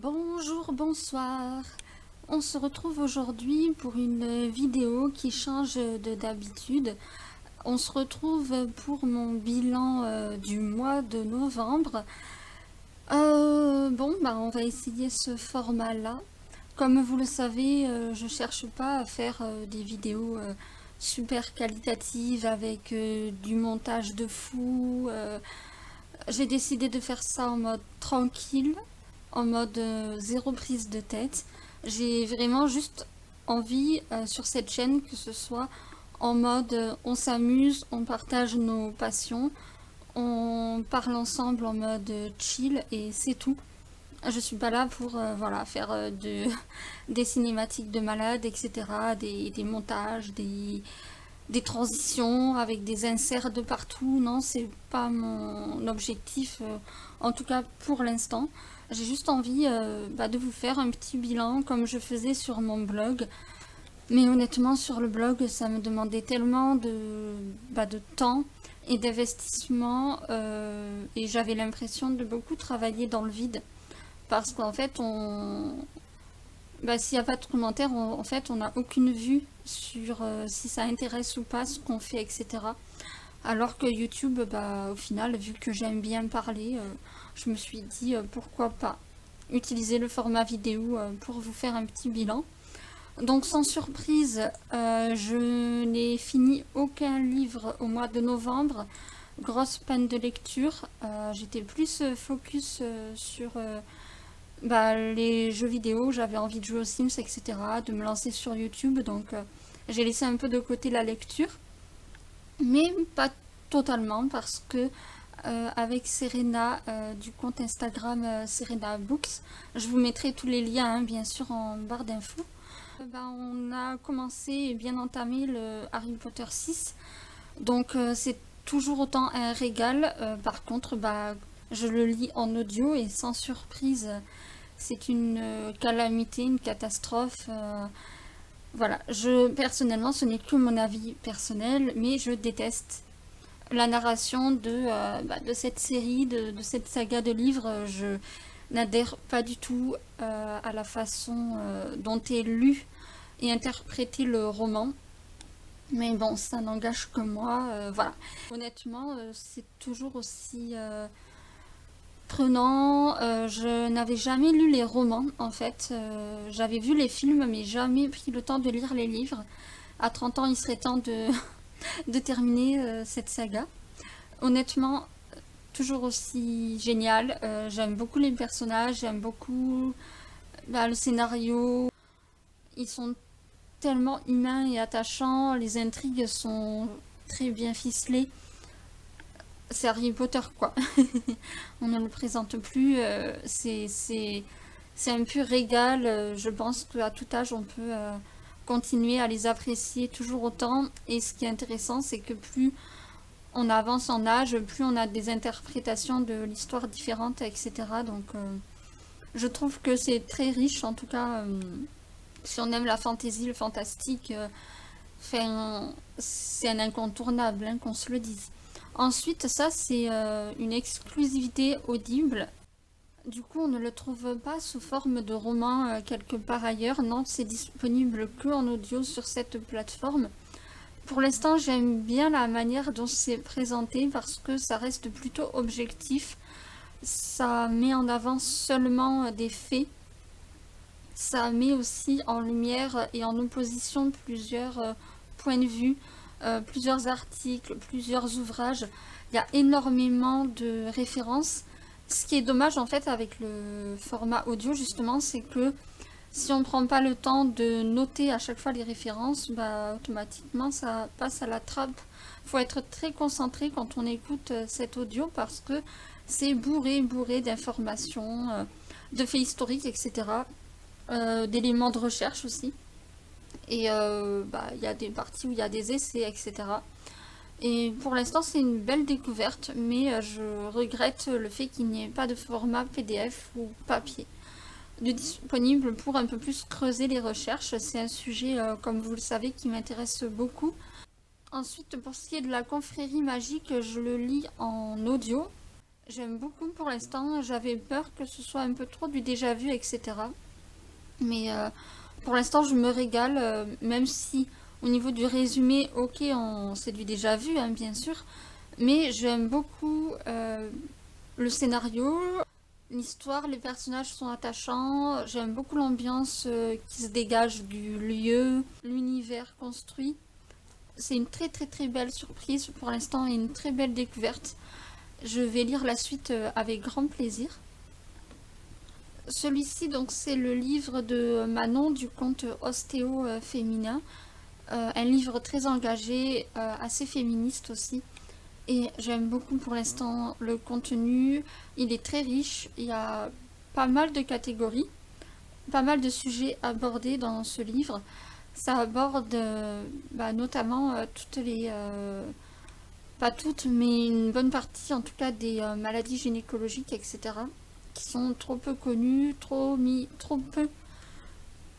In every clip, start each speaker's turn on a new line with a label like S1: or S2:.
S1: Bonjour, bonsoir. On se retrouve aujourd'hui pour une vidéo qui change de d'habitude. On se retrouve pour mon bilan du mois de novembre. On va essayer ce format-là. Comme vous le savez, je cherche pas à faire des vidéos super qualitatives avec du montage de fou. J'ai décidé de faire ça en mode tranquille, en mode zéro prise de tête. J'ai vraiment juste envie sur cette chaîne que ce soit en mode on s'amuse, on partage nos passions, on parle ensemble en mode chill et c'est tout. Je suis pas là pour faire des cinématiques de malade, etc., des montages, des transitions avec des inserts de partout. Non, c'est pas mon objectif, en tout cas pour l'instant. J'ai juste envie de vous faire un petit bilan comme je faisais sur mon blog. Mais honnêtement, sur le blog, ça me demandait tellement de temps et d'investissement et j'avais l'impression de beaucoup travailler dans le vide. Parce qu'en fait, s'il n'y a pas de commentaires, en fait, on n'a aucune vue sur si ça intéresse ou pas ce qu'on fait, etc. Alors que YouTube, au final, vu que j'aime bien parler, je me suis dit pourquoi pas utiliser le format vidéo pour vous faire un petit bilan. Donc sans surprise, je n'ai fini aucun livre au mois de novembre. Grosse panne de lecture. J'étais plus focus sur les jeux vidéo. J'avais envie de jouer aux Sims, etc. De me lancer sur YouTube. Donc j'ai laissé un peu de côté la lecture. Mais pas totalement parce que avec Serena du compte Instagram Serena Books, je vous mettrai tous les liens bien sûr en barre d'infos. On a commencé et bien entamé le Harry Potter 6, donc c'est toujours autant un régal. Par contre, je le lis en audio et sans surprise, c'est une calamité, une catastrophe. Personnellement, ce n'est que mon avis personnel, mais je déteste la narration de cette série, de cette saga de livres. Je n'adhère pas du tout à la façon dont est lu et interprété le roman. Mais bon, ça n'engage que moi. Voilà. Honnêtement, c'est toujours aussi prenant. Je n'avais jamais lu les romans, en fait. J'avais vu les films, mais jamais pris le temps de lire les livres. À 30 ans, il serait temps de terminer cette saga. Honnêtement, toujours aussi génial. J'aime beaucoup les personnages, j'aime beaucoup le scénario. Ils sont tellement humains et attachants, les intrigues sont très bien ficelées. C'est Harry Potter quoi. On ne le présente plus. C'est un pur régal. Je pense qu'à tout âge on peut continuer à les apprécier toujours autant. Et ce qui est intéressant, c'est que plus on avance en âge, plus on a des interprétations de l'histoire différentes, etc. Donc je trouve que c'est très riche, en tout cas, si on aime la fantasy, le fantastique, c'est un incontournable, hein, qu'on se le dise. Ensuite, ça c'est une exclusivité Audible. Du coup, on ne le trouve pas sous forme de roman quelque part ailleurs. Non, c'est disponible que en audio sur cette plateforme. Pour l'instant, j'aime bien la manière dont c'est présenté parce que ça reste plutôt objectif. Ça met en avant seulement des faits. Ça met aussi en lumière et en opposition plusieurs points de vue, plusieurs articles, plusieurs ouvrages. Il y a énormément de références. Ce qui est dommage en fait avec le format audio justement, c'est que si on ne prend pas le temps de noter à chaque fois les références, automatiquement ça passe à la trappe. Il faut être très concentré quand on écoute cet audio parce que c'est bourré d'informations, de faits historiques, etc. D'éléments de recherche aussi. Et il y a des parties où il y a des essais, etc. Et pour l'instant, c'est une belle découverte, mais je regrette le fait qu'il n'y ait pas de format PDF ou papier de disponible pour un peu plus creuser les recherches. C'est un sujet, comme vous le savez, qui m'intéresse beaucoup. Ensuite, pour ce qui est de la confrérie magique, je le lis en audio. J'aime beaucoup pour l'instant. J'avais peur que ce soit un peu trop du déjà vu, etc. Mais pour l'instant, je me régale, même si au niveau du résumé, ok, c'est du déjà vu, hein, bien sûr. Mais j'aime beaucoup le scénario, l'histoire, les personnages sont attachants. J'aime beaucoup l'ambiance qui se dégage du lieu, l'univers construit. C'est une très très très belle surprise pour l'instant et une très belle découverte. Je vais lire la suite avec grand plaisir. Celui-ci, donc, c'est le livre de Manon du conte Ostéo féminin. Un livre très engagé, assez féministe aussi. Et j'aime beaucoup pour l'instant le contenu. Il est très riche. Il y a pas mal de catégories, pas mal de sujets abordés dans ce livre. Ça aborde notamment toutes les... pas toutes, mais une bonne partie en tout cas des maladies gynécologiques, etc. qui sont trop peu connues, trop peu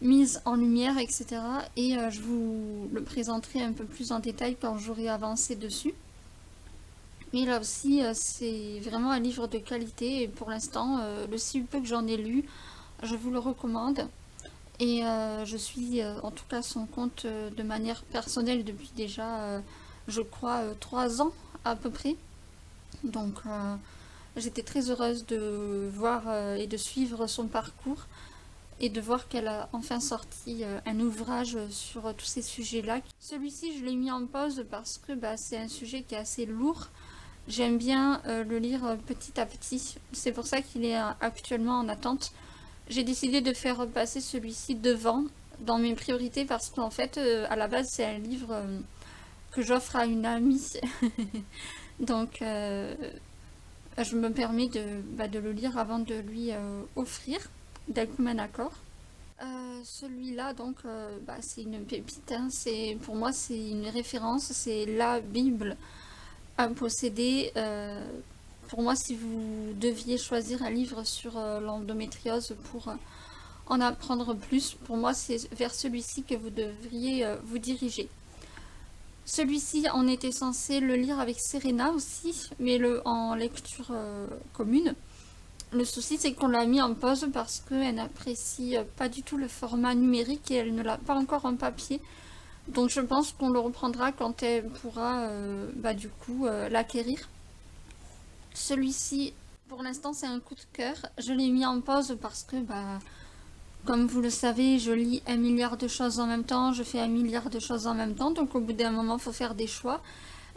S1: mises en lumière, etc. Et je vous le présenterai un peu plus en détail quand j'aurai avancé dessus. Mais là aussi, c'est vraiment un livre de qualité et pour l'instant, le si peu que j'en ai lu, je vous le recommande. Et je suis en tout cas son compte de manière personnelle depuis déjà, je crois, 3 ans à peu près. Donc j'étais très heureuse de voir et de suivre son parcours et de voir qu'elle a enfin sorti un ouvrage sur tous ces sujets-là. Celui-ci, je l'ai mis en pause parce que c'est un sujet qui est assez lourd. J'aime bien le lire petit à petit. C'est pour ça qu'il est actuellement en attente. J'ai décidé de faire passer celui-ci devant dans mes priorités parce qu'en fait, à la base, c'est un livre que j'offre à une amie. Donc, je me permets de le lire avant de lui offrir d'un commun accord. Celui-là, donc, c'est une pépite. Hein. Pour moi, c'est une référence. C'est la Bible à posséder. Pour moi, si vous deviez choisir un livre sur l'endométriose pour en apprendre plus, pour moi, c'est vers celui-ci que vous devriez vous diriger. Celui-ci, on était censé le lire avec Serena aussi, mais en lecture commune. Le souci, c'est qu'on l'a mis en pause parce qu'elle n'apprécie pas du tout le format numérique et elle ne l'a pas encore en papier. Donc je pense qu'on le reprendra quand elle pourra l'acquérir. Celui-ci, pour l'instant, c'est un coup de cœur. Je l'ai mis en pause parce que, comme vous le savez, je lis 1 milliard de choses en même temps, je fais 1 milliard de choses en même temps, donc au bout d'un moment, il faut faire des choix.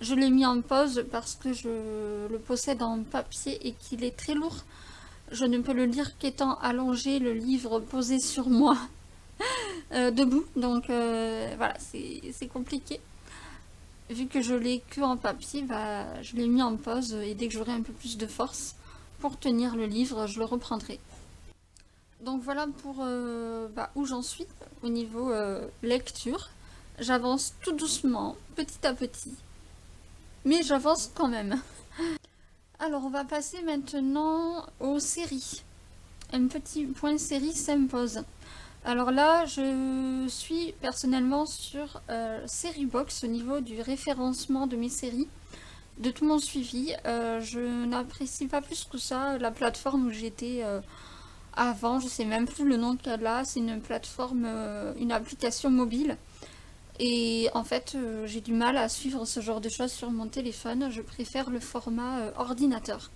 S1: Je l'ai mis en pause parce que je le possède en papier et qu'il est très lourd. Je ne peux le lire qu'étant allongé, le livre posé sur moi, debout, donc voilà, c'est compliqué. Vu que je l'ai que en papier, je l'ai mis en pause et dès que j'aurai un peu plus de force pour tenir le livre, je le reprendrai. Donc voilà pour où j'en suis au niveau lecture. J'avance tout doucement, petit à petit, mais j'avance quand même. Alors on va passer maintenant aux séries. Un petit point série s'impose. Alors là, je suis personnellement sur Seriebox au niveau du référencement de mes séries, de tout mon suivi. Je n'apprécie pas plus que ça la plateforme où j'étais avant, je sais même plus le nom qu'elle a. C'est une plateforme, une application mobile. Et en fait, j'ai du mal à suivre ce genre de choses sur mon téléphone. Je préfère le format ordinateur.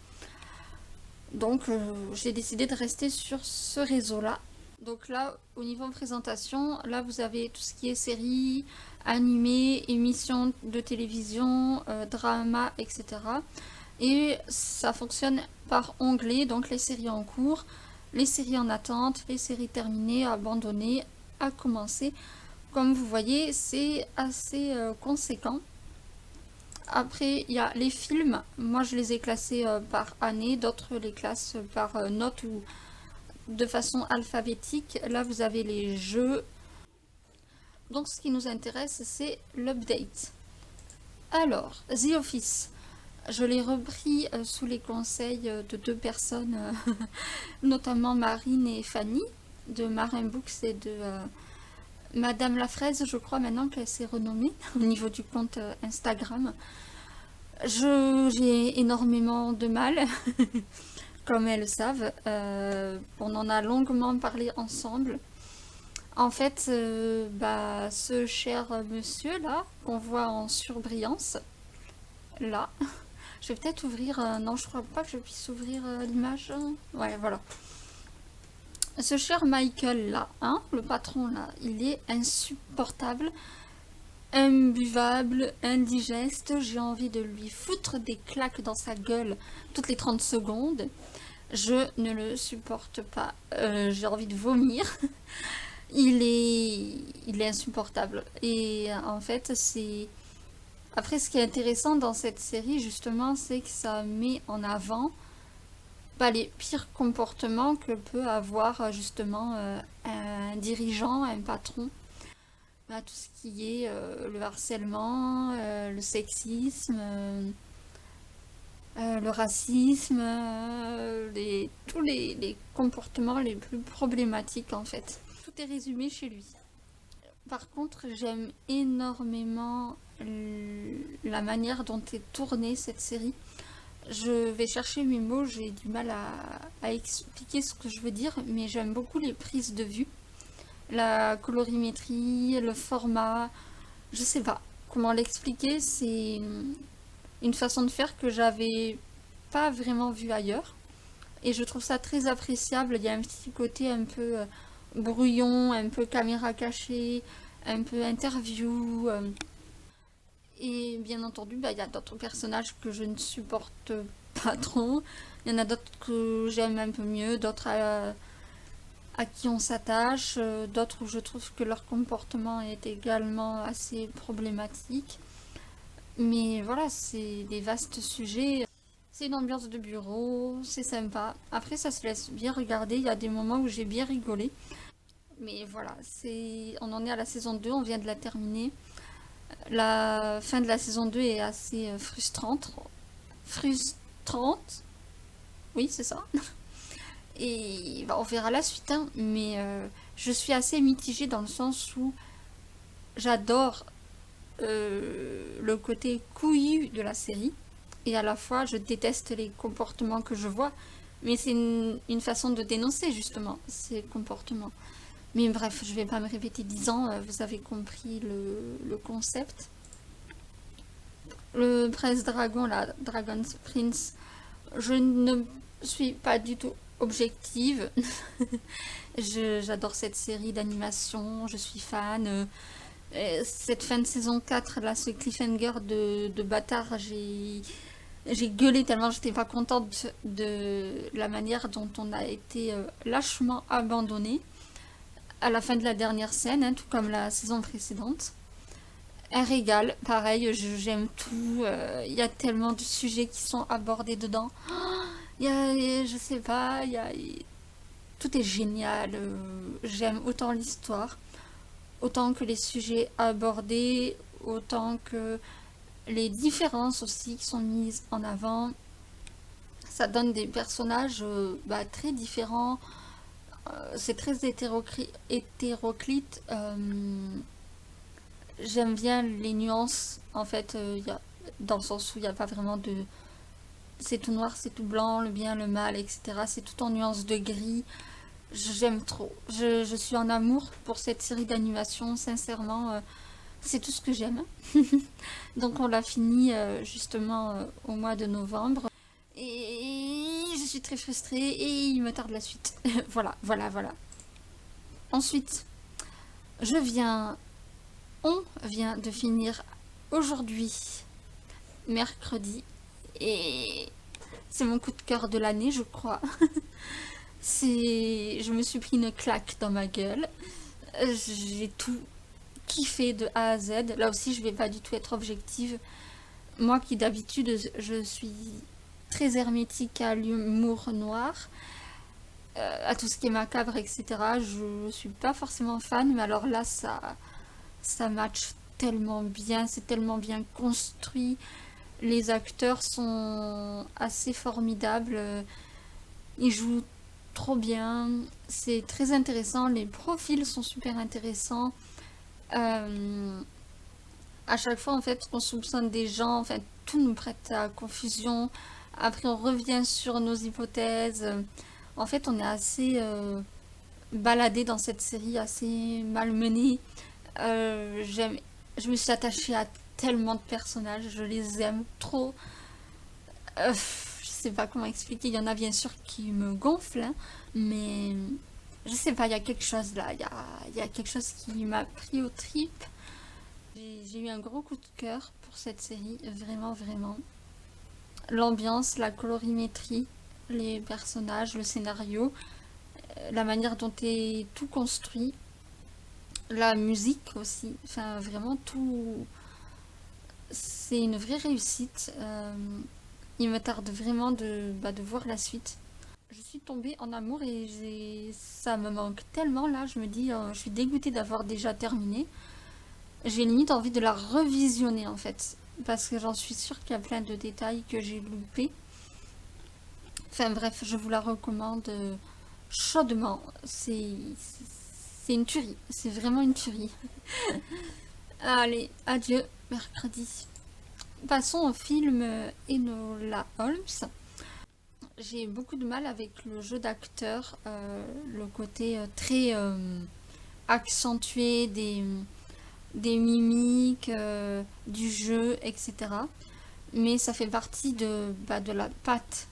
S1: Donc j'ai décidé de rester sur ce réseau-là. Donc là, au niveau présentation, là vous avez tout ce qui est séries, animés, émissions de télévision, drama, etc. Et ça fonctionne par onglet, donc les séries en cours, les séries en attente, les séries terminées, abandonnées, à commencer. Comme vous voyez, c'est assez conséquent. Après, il y a les films. Moi, je les ai classés par année. D'autres les classent par note ou de façon alphabétique. Là, vous avez les jeux. Donc, ce qui nous intéresse, c'est l'update. Alors, The Office. Je l'ai repris sous les conseils de 2 personnes, notamment Marine et Fanny, de Marin Books et de Madame la Fraise, je crois maintenant qu'elle s'est renommée au niveau du compte Instagram. J'ai énormément de mal, comme elles le savent. On en a longuement parlé ensemble. En fait, ce cher monsieur là, qu'on voit en surbrillance, là, je vais peut-être ouvrir. Non, je crois pas que je puisse ouvrir l'image. Ouais, voilà. Ce cher Michael là, hein, le patron là, il est insupportable, imbuvable, indigeste. J'ai envie de lui foutre des claques dans sa gueule toutes les 30 secondes. Je ne le supporte pas. J'ai envie de vomir. Il est insupportable. Et en fait, c'est... Après, ce qui est intéressant dans cette série, justement, c'est que ça met en avant les pires comportements que peut avoir, justement, un dirigeant, un patron. Tout ce qui est le harcèlement, le sexisme, le racisme, tous les comportements les plus problématiques, en fait. Tout est résumé chez lui. Par contre, j'aime énormément la manière dont est tournée cette série. Je vais chercher mes mots, j'ai du mal à expliquer ce que je veux dire, mais j'aime beaucoup les prises de vue, la colorimétrie, le format, je sais pas comment l'expliquer, c'est une façon de faire que j'avais pas vraiment vu ailleurs. Et je trouve ça très appréciable. Il y a un petit côté un peu brouillon, un peu caméra cachée, un peu interview. Et bien entendu, il y a d'autres personnages que je ne supporte pas trop. Il y en a d'autres que j'aime un peu mieux, d'autres à qui on s'attache, d'autres où je trouve que leur comportement est également assez problématique. Mais voilà, c'est des vastes sujets. C'est une ambiance de bureau, c'est sympa. Après, ça se laisse bien regarder. Il y a des moments où j'ai bien rigolé. Mais voilà, on en est à la saison 2, on vient de la terminer. La fin de la saison 2 est assez frustrante. Frustrante, oui, c'est ça. Et on verra la suite, hein. Mais je suis assez mitigée dans le sens où j'adore le côté couillu de la série. Et à la fois, je déteste les comportements que je vois. Mais c'est une façon de dénoncer justement ces comportements. Mais bref, je vais pas me répéter 10 ans, vous avez compris le concept. Le Prince Dragon, la Dragon's Prince, je ne suis pas du tout objective. J'adore cette série d'animation, je suis fan. Cette fin de saison 4, là, ce cliffhanger de bâtard, j'ai gueulé tellement j'étais pas contente de la manière dont on a été lâchement abandonné à la fin de la dernière scène, hein, tout comme la saison précédente. Un régal, pareil, j'aime tout. Il y a tellement de sujets qui sont abordés dedans. Je sais pas, tout est génial. J'aime autant l'histoire, autant que les sujets abordés, autant que les différences aussi qui sont mises en avant. Ça donne des personnages très différents. C'est très hétéroclite. J'aime bien les nuances, en fait, dans le sens où il n'y a pas vraiment de... C'est tout noir, c'est tout blanc, le bien, le mal, etc. C'est tout en nuances de gris. J'aime trop. Je suis en amour pour cette série d'animation, sincèrement. C'est tout ce que j'aime. Donc on l'a fini justement au mois de novembre. Et je suis très frustrée et il me tarde la suite. Voilà, voilà, voilà. Ensuite, on vient de finir aujourd'hui, mercredi, et c'est mon coup de cœur de l'année, je crois. Je me suis pris une claque dans ma gueule. J'ai tout kiffé de A à Z. Là aussi, je vais pas du tout être objective. Moi qui d'habitude, je suis très hermétique à l'humour noir, à tout ce qui est macabre, etc. Je suis pas forcément fan, mais alors là, ça match tellement bien, c'est tellement bien construit. Les acteurs sont assez formidables, ils jouent trop bien, c'est très intéressant, les profils sont super intéressants. À chaque fois, en fait, on soupçonne des gens, en fait, tout nous prête à confusion. Après, on revient sur nos hypothèses. En fait, on est assez baladé dans cette série, assez malmené. J'aime, je me suis attachée à tellement de personnages, je les aime trop. Je sais pas comment expliquer, il y en a bien sûr qui me gonflent, hein, mais je sais pas, il y a quelque chose là, il y a quelque chose qui m'a pris aux tripes. J'ai eu un gros coup de cœur pour cette série, vraiment, vraiment. L'ambiance, la colorimétrie, les personnages, le scénario, la manière dont est tout construit, la musique aussi, enfin vraiment tout, c'est une vraie réussite. Il me tarde vraiment de voir la suite. Je suis tombée en amour et ça me manque tellement là, je me dis, je suis dégoûtée d'avoir déjà terminé. J'ai limite envie de la revisionner en fait, parce que j'en suis sûre qu'il y a plein de détails que j'ai loupés. Enfin bref, je vous la recommande chaudement. C'est une tuerie, c'est vraiment une tuerie. Allez, adieu, mercredi. Passons au film Enola Holmes. J'ai beaucoup de mal avec le jeu d'acteur, le côté très accentué des mimiques, du jeu, etc. Mais ça fait partie de la patte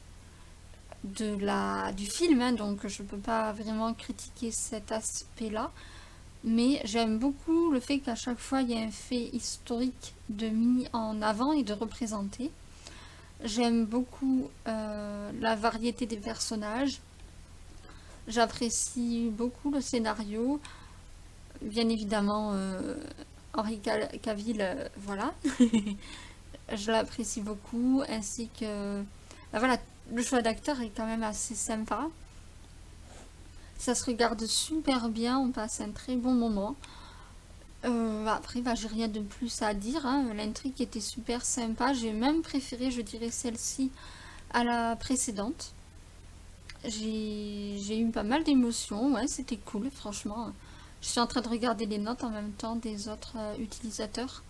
S1: du film, hein, donc je ne peux pas vraiment critiquer cet aspect-là. Mais j'aime beaucoup le fait qu'à chaque fois il y a un fait historique de mis en avant et de représenté. J'aime beaucoup la variété des personnages. J'apprécie beaucoup le scénario. Bien évidemment, Henri Cavill, voilà. Je l'apprécie beaucoup. Ainsi que... voilà, le choix d'acteur est quand même assez sympa. Ça se regarde super bien, on passe un très bon moment. Après, bah, j'ai rien de plus à dire, hein. L'intrigue était super sympa. J'ai même préféré, je dirais, celle-ci à la précédente. J'ai eu pas mal d'émotions, ouais, c'était cool, franchement. Je suis en train de regarder les notes en même temps des autres utilisateurs.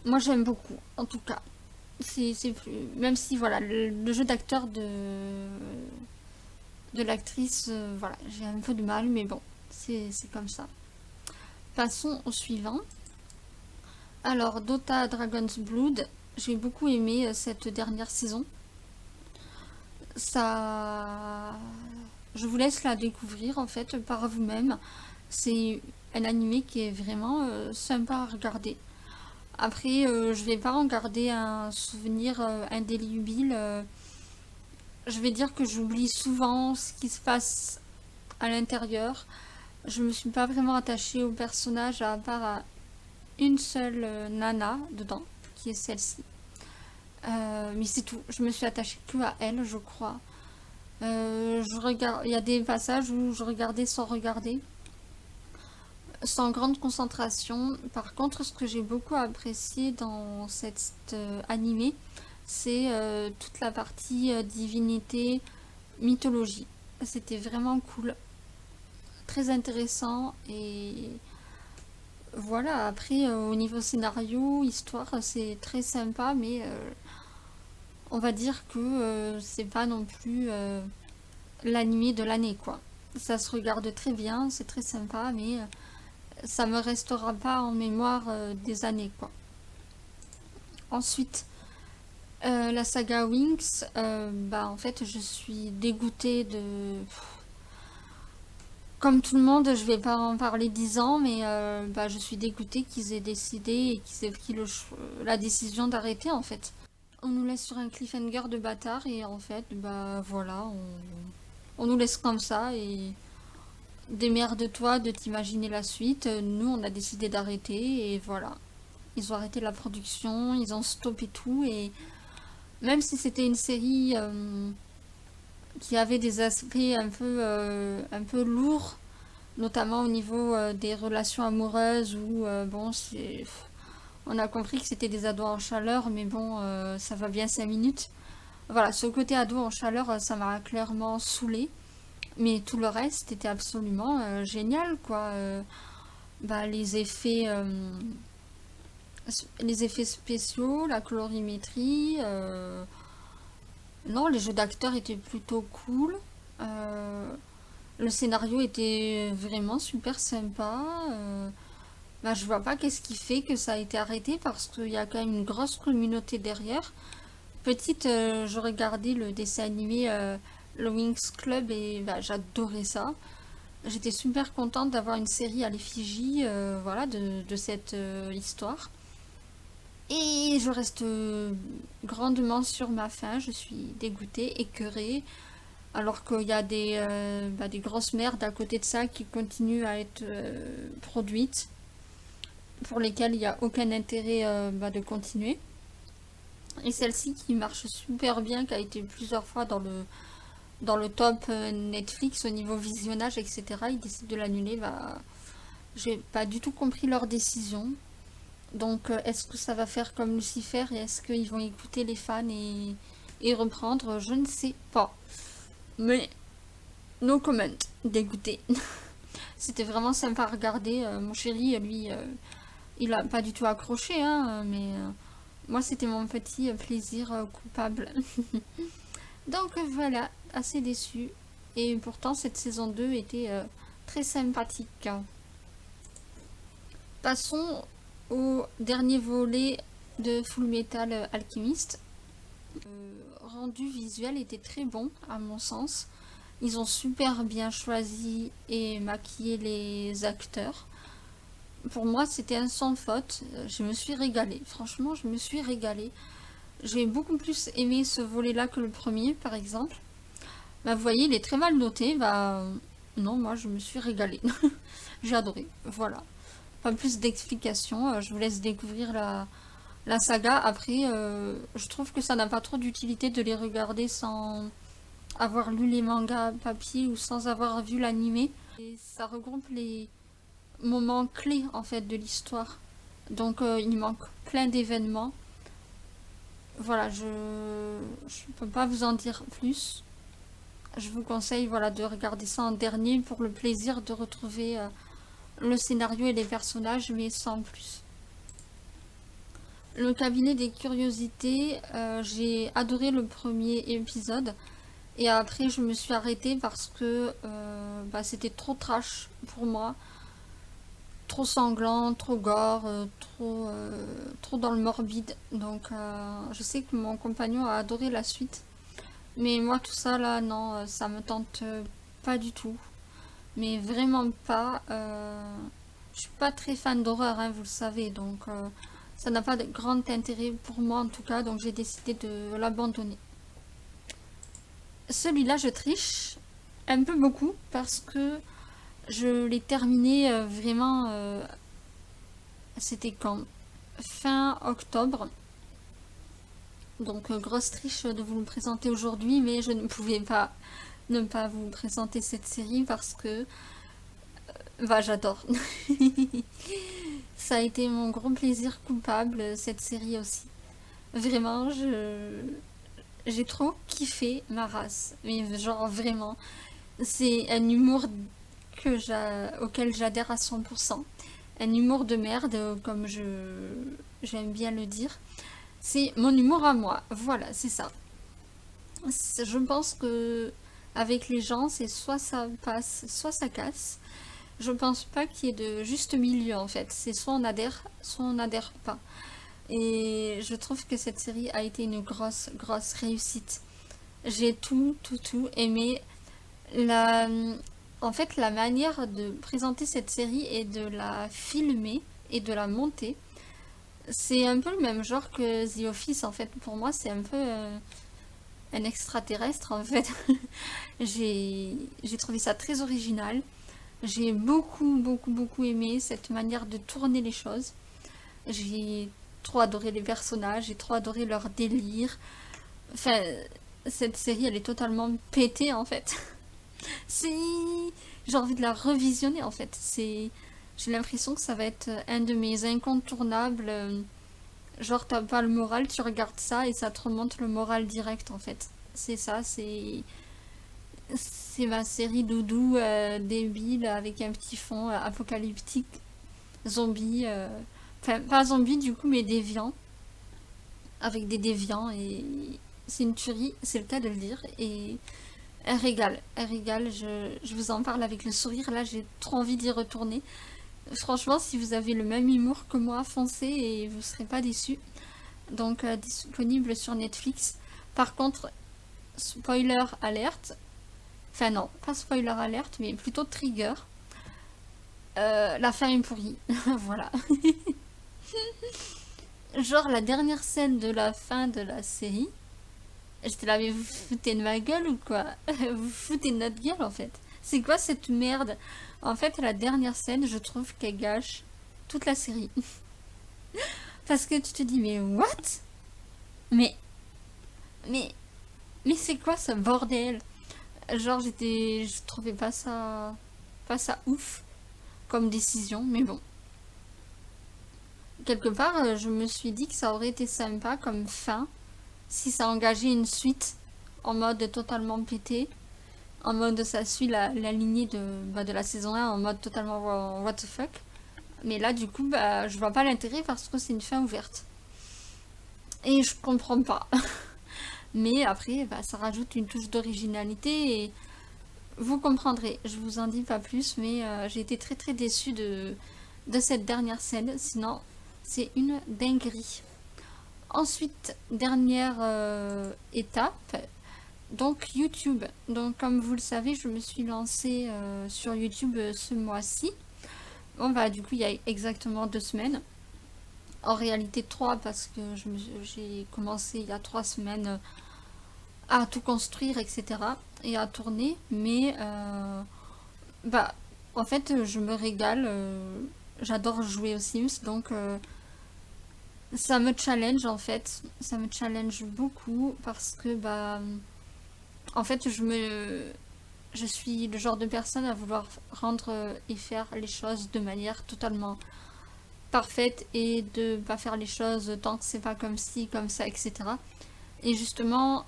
S1: Moi, j'aime beaucoup, en tout cas. Même si, voilà, le jeu d'acteur de l'actrice, voilà, j'ai un peu de mal, mais bon, c'est comme ça. Passons au suivant. Alors, Dota Dragon's Blood, j'ai beaucoup aimé cette dernière saison. Ça, je vous laisse la découvrir en fait par vous-même. C'est un animé qui est vraiment sympa à regarder. Après, je vais pas en garder un souvenir indélébile. Je vais dire que j'oublie souvent ce qui se passe à l'intérieur. Je me suis pas vraiment attachée au personnage à part à une seule nana dedans, qui est celle-ci. Mais c'est tout. Je me suis attachée que à elle, je crois. Il y a des passages où je regardais sans regarder, sans grande concentration. Par contre, ce que j'ai beaucoup apprécié dans cet animé, c'est toute la partie divinité, mythologie. C'était vraiment cool, très intéressant et voilà. Après, au niveau scénario, histoire, c'est très sympa, mais on va dire que c'est pas non plus l'animé de l'année, quoi. Ça se regarde très bien, c'est très sympa, mais ça me restera pas en mémoire des années, quoi. Ensuite, la saga Winx, bah en fait, je suis dégoûtée de. Comme tout le monde, je vais pas en parler 10 ans, mais bah, je suis dégoûtée qu'ils aient décidé et qu'ils aient pris la décision d'arrêter, en fait. On nous laisse sur un cliffhanger de bâtard et en fait, bah voilà, on nous laisse comme ça et démerde-toi de t'imaginer la suite. Nous, on a décidé d'arrêter et voilà. Ils ont arrêté la production, ils ont stoppé tout et même si c'était une série qui avait des aspects un peu lourds, notamment au niveau des relations amoureuses où bon, on a compris que c'était des ados en chaleur, mais bon, ça va bien 5 minutes. Voilà, ce côté ado en chaleur, ça m'a clairement saoulé. Mais tout le reste était absolument génial, quoi. Bah, les effets Les effets spéciaux, la colorimétrie, non, les jeux d'acteurs étaient plutôt cool. Euh, le scénario était vraiment super sympa. Bah, je vois pas qu'est-ce qui fait que ça a été arrêté parce qu'il y a quand même une grosse communauté derrière. Petite, je regardais le dessin animé le Wings Club et bah, j'adorais ça. J'étais super contente d'avoir une série à l'effigie voilà, de cette histoire. Et je reste grandement sur ma faim, je suis dégoûtée, écœurée, alors qu'il y a des grosses merdes à côté de ça qui continuent à être produites, pour lesquelles il n'y a aucun intérêt de continuer. Et celle-ci qui marche super bien, qui a été plusieurs fois dans le top Netflix au niveau visionnage, etc., ils décident de l'annuler. Bah, j'ai pas du tout compris leur décision. Donc, est-ce que ça va faire comme Lucifer et est-ce qu'ils vont écouter les fans et reprendre? Je ne sais pas. Mais, no comment. Dégoûté. C'était vraiment sympa à regarder. Mon chéri, lui, il a pas du tout accroché, hein, mais moi, c'était mon petit plaisir coupable. Donc, voilà, assez déçu. Et pourtant, cette saison 2 était très sympathique. Passons au dernier volet de Full Metal Alchemist. Le rendu visuel était très bon à mon sens. Ils ont super bien choisi et maquillé les acteurs. Pour moi, c'était un sans faute. Je me suis régalée. Franchement, je me suis régalée. J'ai beaucoup plus aimé ce volet-là que le premier, par exemple. Bah, vous voyez, il est très mal noté. Bah, non, moi, je me suis régalée. J'ai adoré. Voilà. Pas plus d'explications. Je vous laisse découvrir la saga. Après, je trouve que ça n'a pas trop d'utilité de les regarder sans avoir lu les mangas papier ou sans avoir vu l'animé. Et ça regroupe les moments clés en fait de l'histoire. Donc il manque plein d'événements. Voilà, je peux pas vous en dire plus. Je vous conseille voilà de regarder ça en dernier pour le plaisir de retrouver le scénario et les personnages, mais sans plus. Le cabinet des curiosités, j'ai adoré le premier épisode. Et après, je me suis arrêtée parce que c'était trop trash pour moi. Trop sanglant, trop gore, trop dans le morbide. Donc, je sais que mon compagnon a adoré la suite. Mais moi, tout ça, là, non, ça me tente pas du tout. Mais vraiment pas. Je suis pas très fan d'horreur, hein, vous le savez. Donc, ça n'a pas de grand intérêt pour moi, en tout cas. Donc, j'ai décidé de l'abandonner. Celui-là, je triche un peu beaucoup parce que je l'ai terminé vraiment. C'était quand? Fin octobre. Donc, grosse triche de vous le présenter aujourd'hui, mais je ne pouvais pas ne pas vous présenter cette série parce que bah, j'adore. Ça a été mon gros plaisir coupable, cette série aussi. Vraiment, j'ai trop kiffé ma race. Mais genre vraiment. C'est un humour auquel j'adhère à 100%. Un humour de merde, comme j'aime bien le dire. C'est mon humour à moi. Voilà, c'est ça. Je pense que avec les gens, c'est soit ça passe, soit ça casse. Je pense pas qu'il y ait de juste milieu en fait. C'est soit on n'adhère pas. Et je trouve que cette série a été une grosse, grosse réussite. J'ai tout aimé. La, En fait, la manière de présenter cette série et de la filmer et de la monter, c'est un peu le même genre que The Office en fait. Pour moi, c'est un peu un extraterrestre en fait. J'ai trouvé ça très original. J'ai beaucoup aimé cette manière de tourner les choses. J'ai trop adoré les personnages, j'ai trop adoré leur délire. Enfin, cette série, elle est totalement pétée en fait. C'est... J'ai envie de la revisionner en fait. J'ai l'impression que ça va être un de mes incontournables. Genre, t'as pas le moral, tu regardes ça et ça te remonte le moral direct en fait. C'est ça, c'est ma série doudou débile avec un petit fond apocalyptique, zombie. Enfin, pas zombies du coup, mais déviants. Avec des déviants et c'est une tuerie, c'est le cas de le dire. Et elle régale, je vous en parle avec le sourire, là j'ai trop envie d'y retourner. Franchement, si vous avez le même humour que moi, foncez et vous serez pas déçus. Donc disponible sur Netflix. Par contre, spoiler alerte, enfin non, pas spoiler alerte, mais plutôt trigger. La fin est pourrie, voilà. Genre la dernière scène de la fin de la série, j'étais là, mais vous foutez de ma gueule ou quoi? Vous foutez de notre gueule en fait. C'est quoi cette merde? En fait, la dernière scène, je trouve qu'elle gâche toute la série. Parce que tu te dis, mais what? Mais, mais, mais c'est quoi ce bordel? Genre, je trouvais pas ça ouf comme décision, mais bon. Quelque part, je me suis dit que ça aurait été sympa comme fin si ça engageait une suite en mode totalement pété, en mode ça suit la lignée de la saison 1 en mode totalement what the fuck. Mais là, du coup, je vois pas l'intérêt parce que c'est une fin ouverte. Et je comprends pas. Mais après, ça rajoute une touche d'originalité et vous comprendrez. Je vous en dis pas plus, mais j'ai été très très déçue de cette dernière scène. Sinon, c'est une dinguerie. Ensuite, dernière étape, donc YouTube. Donc comme vous le savez, je me suis lancée sur YouTube ce mois-ci. Bon bah du coup il y a exactement 2 semaines. En réalité 3 parce que j'ai commencé il y a 3 semaines à tout construire, etc. et à tourner. Mais bah en fait je me régale. J'adore jouer aux Sims donc ça me challenge en fait. Ça me challenge beaucoup parce que en fait je suis le genre de personne à vouloir rendre et faire les choses de manière totalement parfaite et de pas faire les choses tant que c'est pas comme ci, comme ça, etc. Et justement,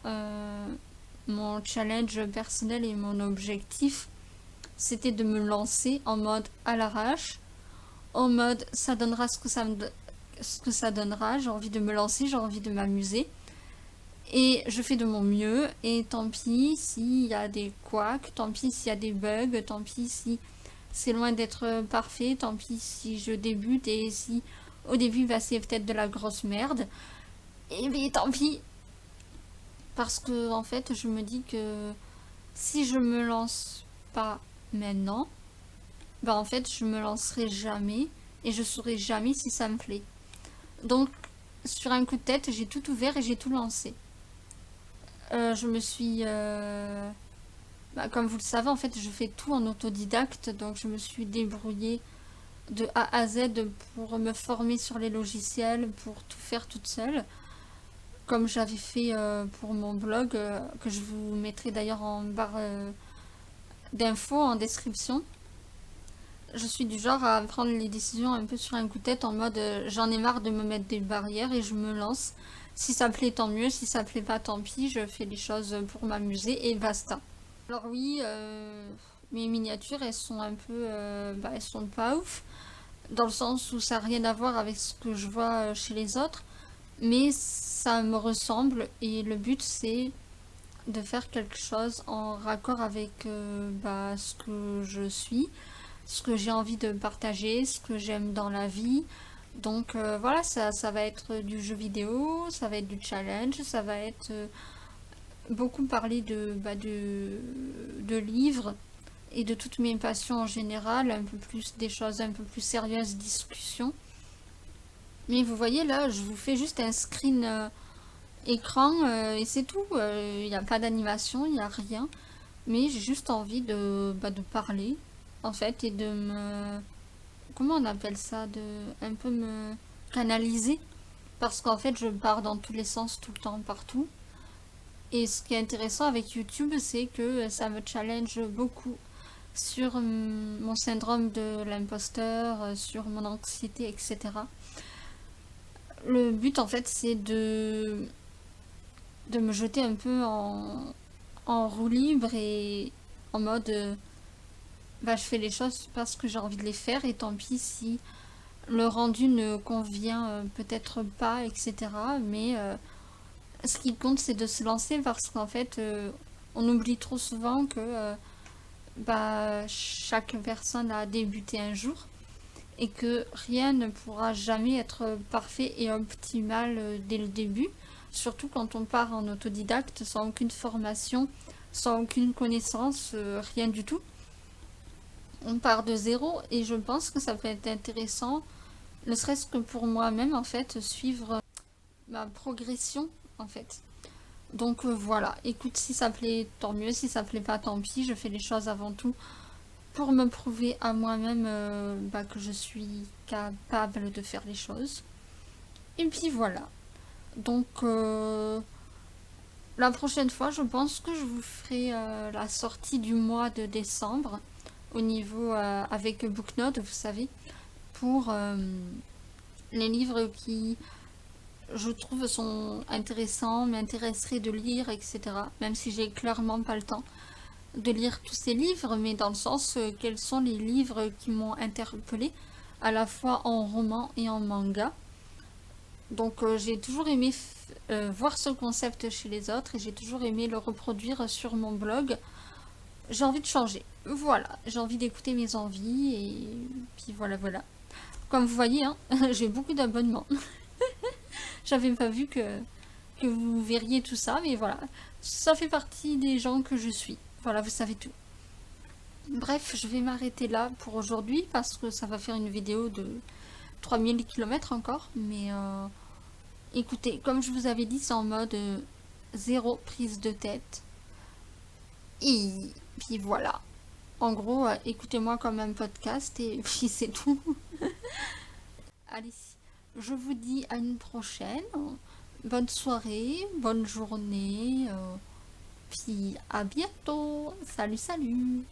S1: mon challenge personnel et mon objectif, c'était de me lancer en mode à l'arrache, en mode ça donnera ce que ça donnera, j'ai envie de me lancer, j'ai envie de m'amuser. Et je fais de mon mieux, et tant pis s'il y a des couacs, tant pis s'il y a des bugs, tant pis si c'est loin d'être parfait, tant pis si je débute et si au début c'est peut-être de la grosse merde. Et bien tant pis, parce que en fait je me dis que si je me lance pas maintenant, en fait je me lancerai jamais et je saurai jamais si ça me plaît. Donc sur un coup de tête j'ai tout ouvert et j'ai tout lancé. Je me suis comme vous le savez, en fait, je fais tout en autodidacte, donc je me suis débrouillée de A à Z pour me former sur les logiciels, pour tout faire toute seule, comme j'avais fait pour mon blog, que je vous mettrai d'ailleurs en barre d'infos, en description. Je suis du genre à prendre les décisions un peu sur un coup de tête, en mode j'en ai marre de me mettre des barrières et je me lance. Si ça plaît, tant mieux, si ça plaît pas, tant pis, je fais les choses pour m'amuser et basta. Alors oui, mes miniatures, elles sont un peu... elles sont pas ouf, dans le sens où ça n'a rien à voir avec ce que je vois chez les autres, mais ça me ressemble et le but c'est de faire quelque chose en raccord avec ce que je suis, ce que j'ai envie de partager, ce que j'aime dans la vie. Donc voilà, ça va être du jeu vidéo, ça va être du challenge, ça va être beaucoup parler de livres et de toutes mes passions en général, un peu plus des choses un peu plus sérieuses, discussions. Mais vous voyez là, je vous fais juste un screen écran et c'est tout. Il n'y a pas d'animation, il n'y a rien. Mais j'ai juste envie de parler en fait et de me... Comment on appelle ça? De un peu me canaliser. Parce qu'en fait je pars dans tous les sens tout le temps, partout. Et ce qui est intéressant avec YouTube, c'est que ça me challenge beaucoup sur mon syndrome de l'imposteur, sur mon anxiété, etc. Le but, en fait, c'est de me jeter un peu en roue libre et en mode je fais les choses parce que j'ai envie de les faire et tant pis si le rendu ne convient peut-être pas, etc. Mais ce qui compte, c'est de se lancer parce qu'en fait, on oublie trop souvent que chaque personne a débuté un jour et que rien ne pourra jamais être parfait et optimal dès le début, surtout quand on part en autodidacte sans aucune formation, sans aucune connaissance, rien du tout. On part de zéro et je pense que ça peut être intéressant, ne serait-ce que pour moi-même en fait, suivre ma progression en fait. Donc voilà, écoute, si ça plaît, tant mieux, si ça plaît pas, tant pis, je fais les choses avant tout pour me prouver à moi-même que je suis capable de faire les choses. Et puis voilà. Donc la prochaine fois, je pense que je vous ferai la sortie du mois de décembre au niveau avec Booknote, vous savez, pour les livres qui je trouve sont intéressants, m'intéresseraient de lire, etc. Même si j'ai clairement pas le temps de lire tous ces livres, mais dans le sens quels sont les livres qui m'ont interpellée, à la fois en roman et en manga. Donc j'ai toujours aimé voir ce concept chez les autres et j'ai toujours aimé le reproduire sur mon blog. J'ai envie de changer. Voilà, j'ai envie d'écouter mes envies et puis voilà, voilà. Comme vous voyez, hein, j'ai beaucoup d'abonnements. J'avais pas vu que vous verriez tout ça, mais voilà, ça fait partie des gens que je suis. Voilà, vous savez tout. Bref, je vais m'arrêter là pour aujourd'hui parce que ça va faire une vidéo de 3000 km encore. Mais écoutez, comme je vous avais dit, c'est en mode zéro prise de tête. Et puis voilà. En gros, écoutez-moi comme un podcast et puis c'est tout. Allez, je vous dis à une prochaine. Bonne soirée, bonne journée. Puis à bientôt. Salut, salut.